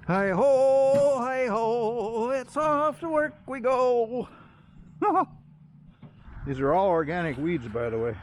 Hi ho, it's off to work we go. These are all organic weeds, by the way.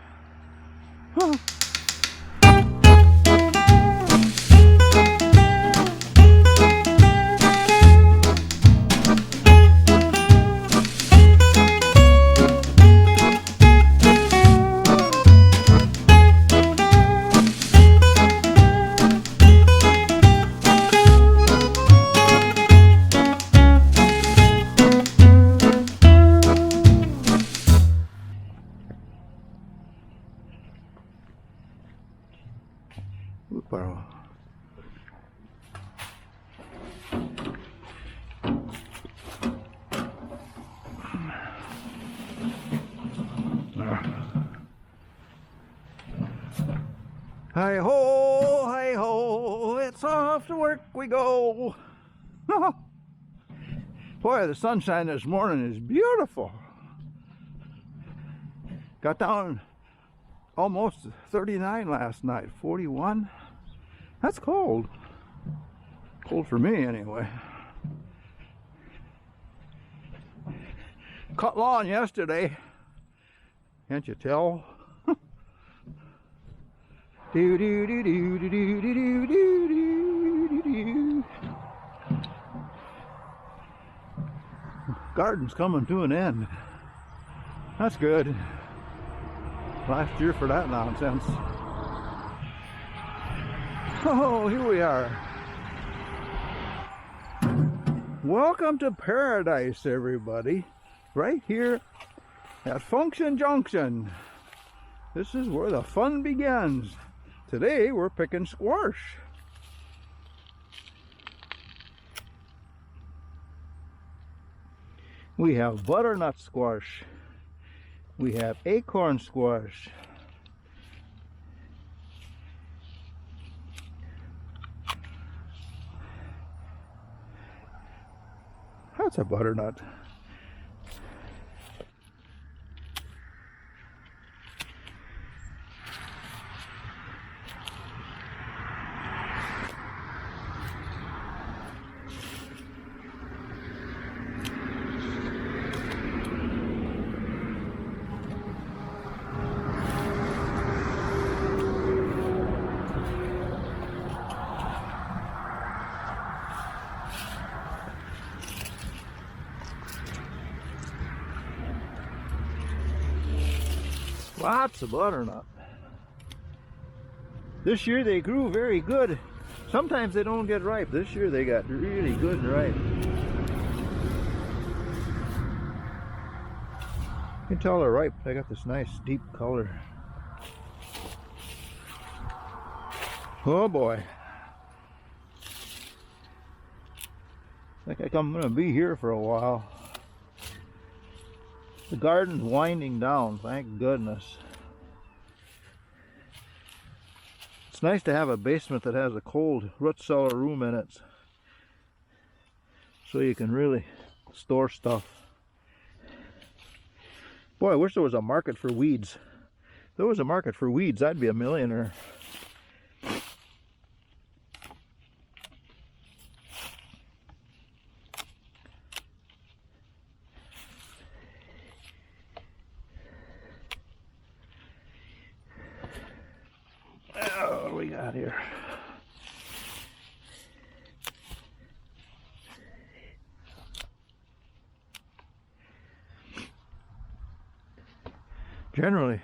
Wheelbarrow. Hi ho, it's off to work we go. Boy, the sunshine this morning is beautiful. Got down almost 39 last night, 41. That's cold. Cold for me anyway. Cut lawn yesterday. Can't you tell? Do do do do do do do do do do. Garden's coming to an end. That's good. Last year for that nonsense. Oh, here we are. Welcome to paradise, everybody. Right here at Function Junction. This is where the fun begins. Today we're picking squash. We have butternut squash. We have acorn squash. That's a butternut. Lots of butternut. This year they grew very good. Sometimes they don't get ripe. This year they got really good and ripe. You can tell they're ripe. They got this nice deep color. Oh boy. I think I'm going to be here for a while. The garden's winding down, thank goodness. It's nice to have a basement that has a cold root cellar room in it, so you can really store stuff. Boy, I wish there was a market for weeds. If there was a market for weeds, I'd be a millionaire. What do we got here? Generally,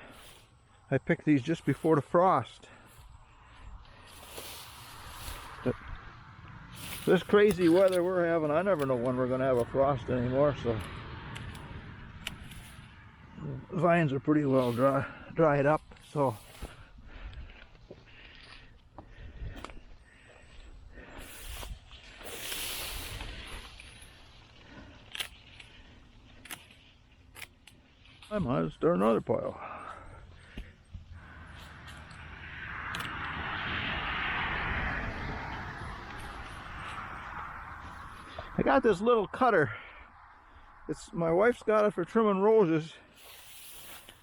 I pick these just before the frost. But this crazy weather we're having, I never know when we're going to have a frost anymore, so the vines are pretty well dried up, so I might start another pile. I got this little cutter. My wife's got it for trimming roses,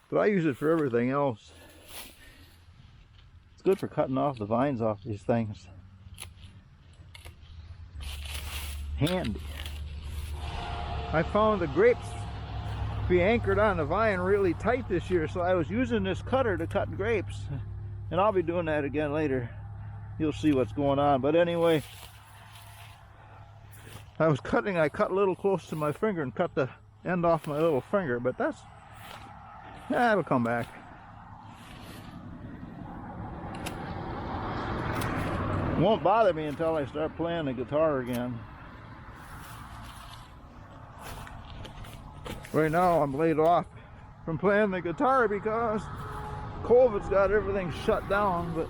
but I use it for everything else. It's good for cutting off the vines off these things. handy. I found the grapes be anchored on the vine really tight this year, so I was using this cutter to cut grapes, and I'll be doing that again later. You'll see what's going on. But anyway, I cut a little close to my finger and cut the end off my little finger, but that'll come back. It won't bother me until I start playing the guitar again. Right now I'm laid off from playing the guitar because COVID's got everything shut down, but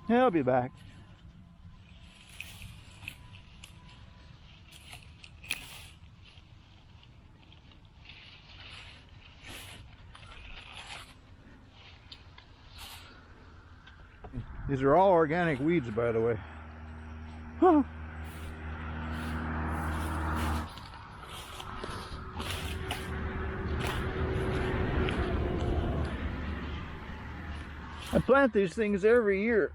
yeah, I'll be back. These are all organic weeds, by the way. Huh. I plant these things every year,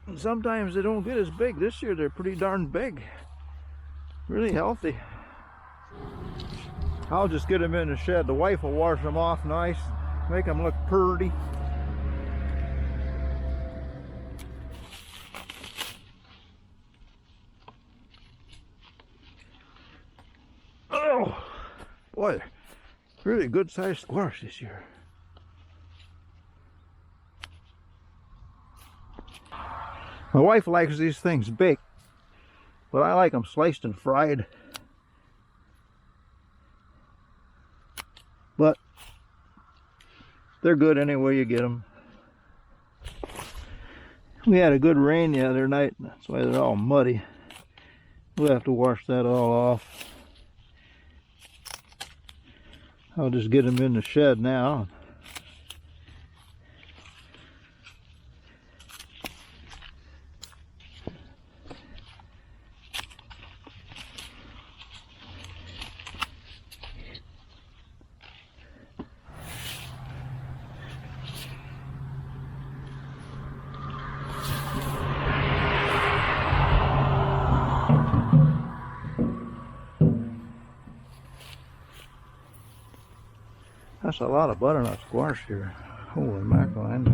and sometimes they don't get as big. This year they're pretty darn big, really healthy. I'll just get them in the shed. The wife will wash them off nice, make them look pretty. Oh boy, really good sized squash this year. My wife likes these things baked, but I like them sliced and fried. But they're good any way you get them. We had a good rain the other night, that's why they're all muddy. We'll have to wash that all off. I'll just get them in the shed now. That's a lot of butternut squash here. Holy mackerel.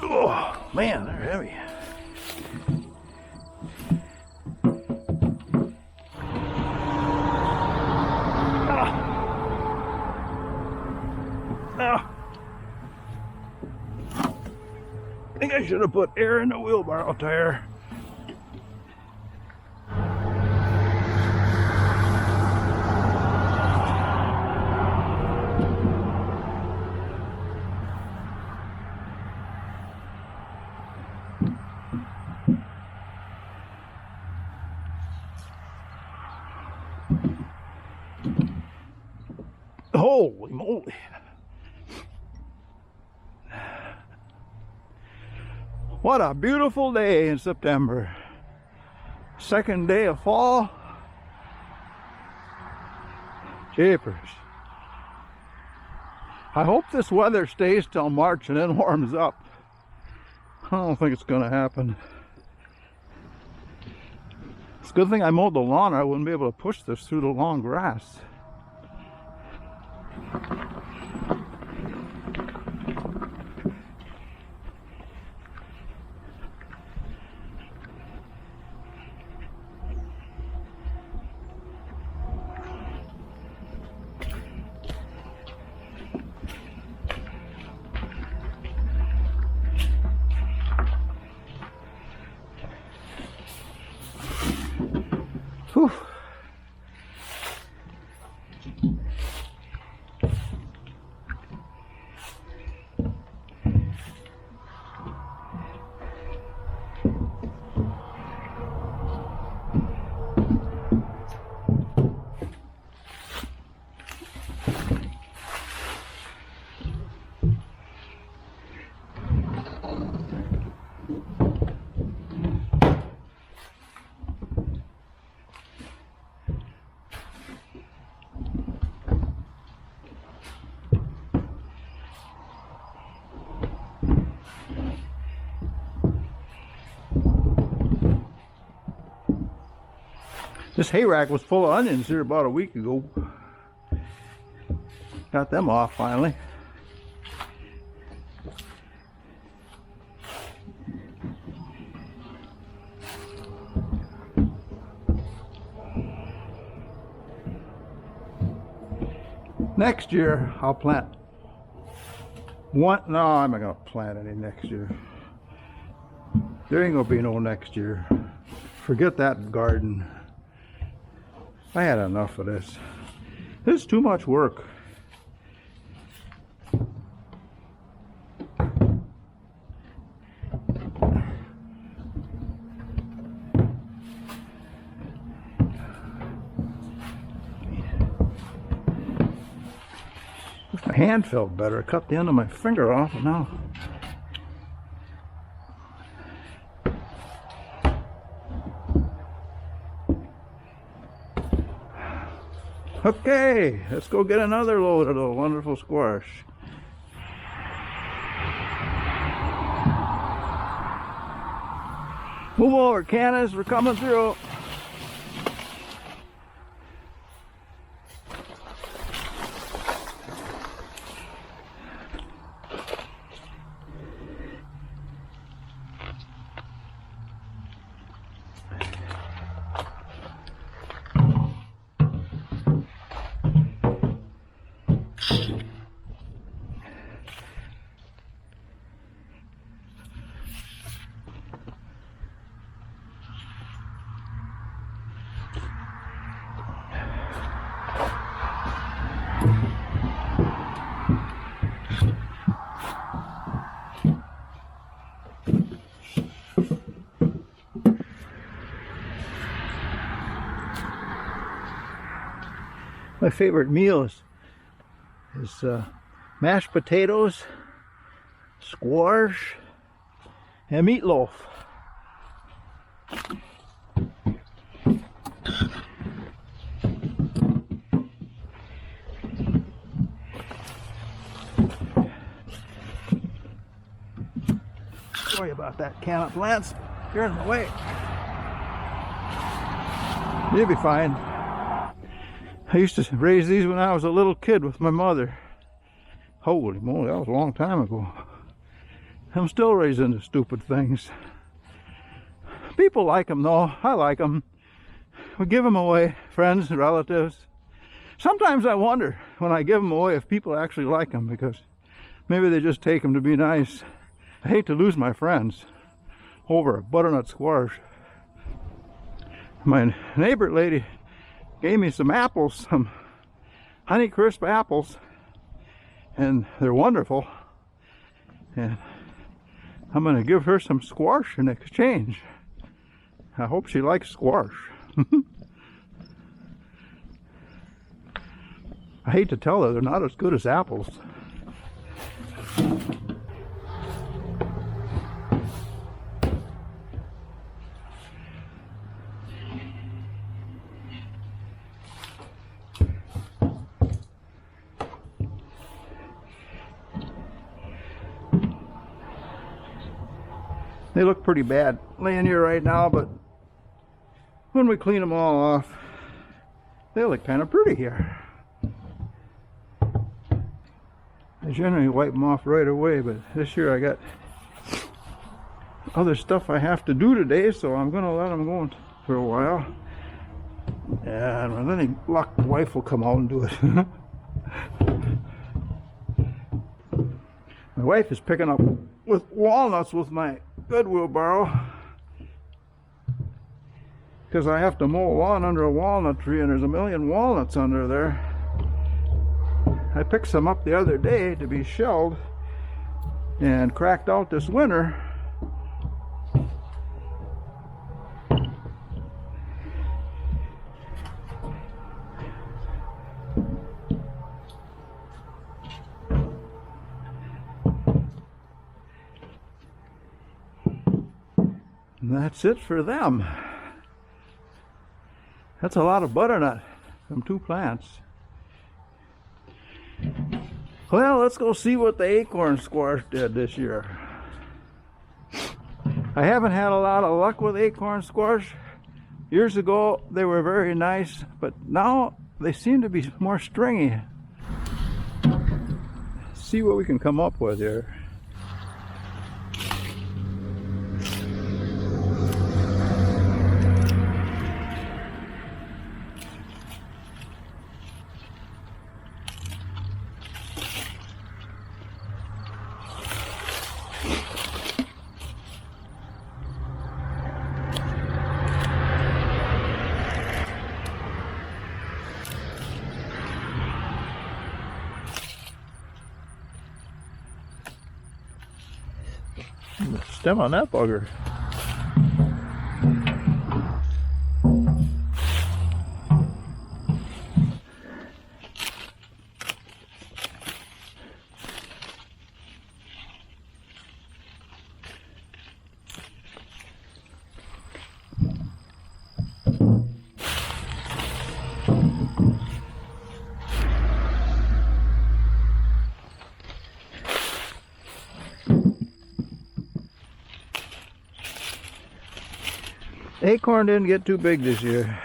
Oh man, they're heavy. I think I should have put air in the wheelbarrow tire. Holy moly. What a beautiful day in September. Second day of fall. Jeepers. I hope this weather stays till March and then warms up. I don't think it's going to happen. It's a good thing I mowed the lawn, or I wouldn't be able to push this through the long grass. Whew. This hayrack was full of onions here about a week ago. Got them off finally. Next year I'll plant one. No, I'm not gonna plant any next year. There ain't gonna be no next year. Forget that garden. I had enough of this. This is too much work. Wish my hand felt better. I cut the end of my finger off and now. Okay, let's go get another load of the wonderful squash. Move over, Candace, we're coming through. My favorite meal is mashed potatoes, squash, and meatloaf. Sorry about that can of plants. You're in the way. You'll be fine. I used to raise these when I was a little kid with my mother. Holy moly, that was a long time ago. I'm still raising the stupid things. People like them though. I like them. We give them away, friends, relatives. Sometimes I wonder when I give them away if people actually like them, because maybe they just take them to be nice. I hate to lose my friends over a butternut squash. My neighbor lady gave me some apples, some Honeycrisp apples, and they're wonderful. And I'm going to give her some squash in exchange. I hope she likes squash. I hate to tell her they're not as good as apples. They look pretty bad laying here right now, but when we clean them all off, they look kind of pretty here. I generally wipe them off right away, but this year I got other stuff I have to do today, so I'm going to let them go for a while. And with any luck, the wife will come out and do it. My wife is picking up with walnuts with my good wheelbarrow. because I have to mow lawn under a walnut tree, and there's a million walnuts under there. I picked some up the other day to be shelled and cracked out this winter. And that's it for them. That's a lot of butternut from 2 plants. Well, let's go see what the acorn squash did this year. I haven't had a lot of luck with acorn squash. Years ago they were very nice, but now they seem to be more stringy. Let's see what we can come up with here. Stem on that bugger. Acorn didn't get too big this year.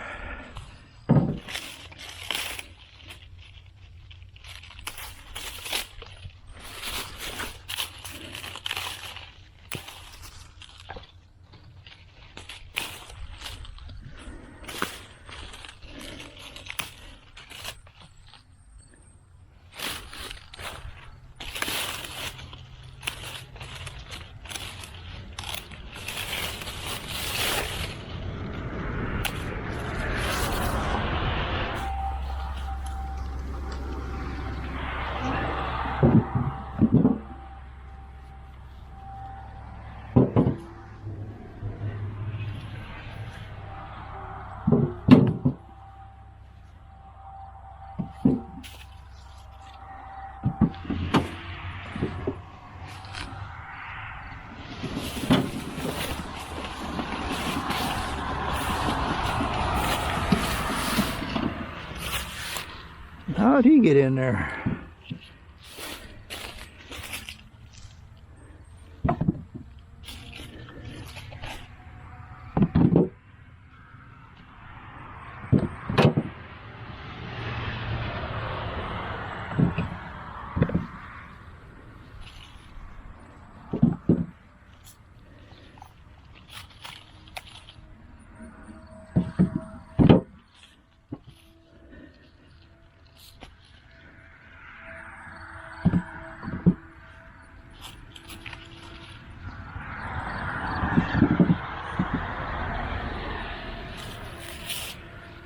How'd he get in there?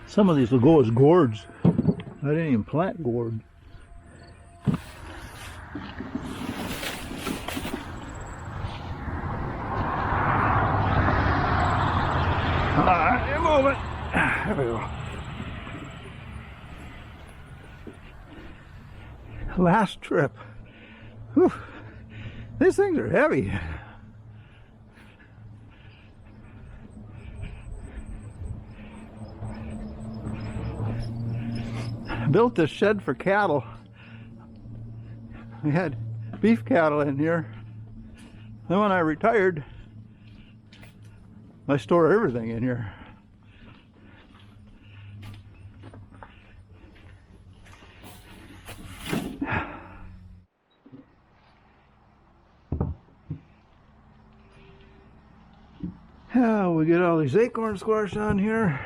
Some of these will go as gourds. I didn't even plant gourd. Alright, move it. There we go. Last trip. Whew. These things are heavy. Built this shed for cattle. We had beef cattle in here. Then when I retired, I store everything in here. Yeah, we get all these acorn squash on here.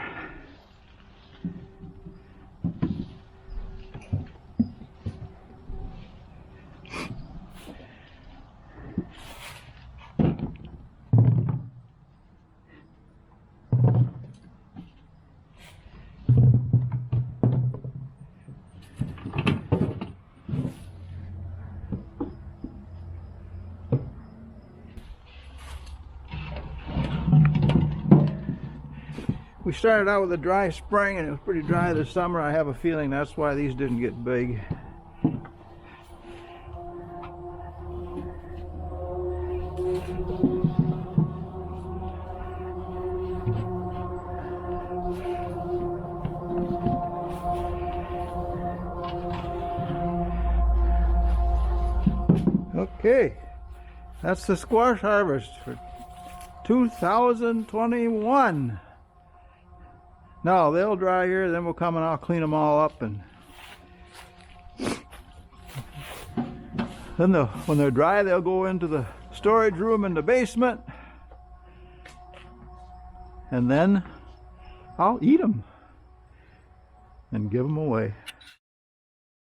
We started out with a dry spring and it was pretty dry this summer. I have a feeling that's why these didn't get big. Okay, that's the squash harvest for 2021. Now they'll dry here, then we'll come and I'll clean them all up, and then when they're dry they'll go into the storage room in the basement, and then I'll eat them and give them away.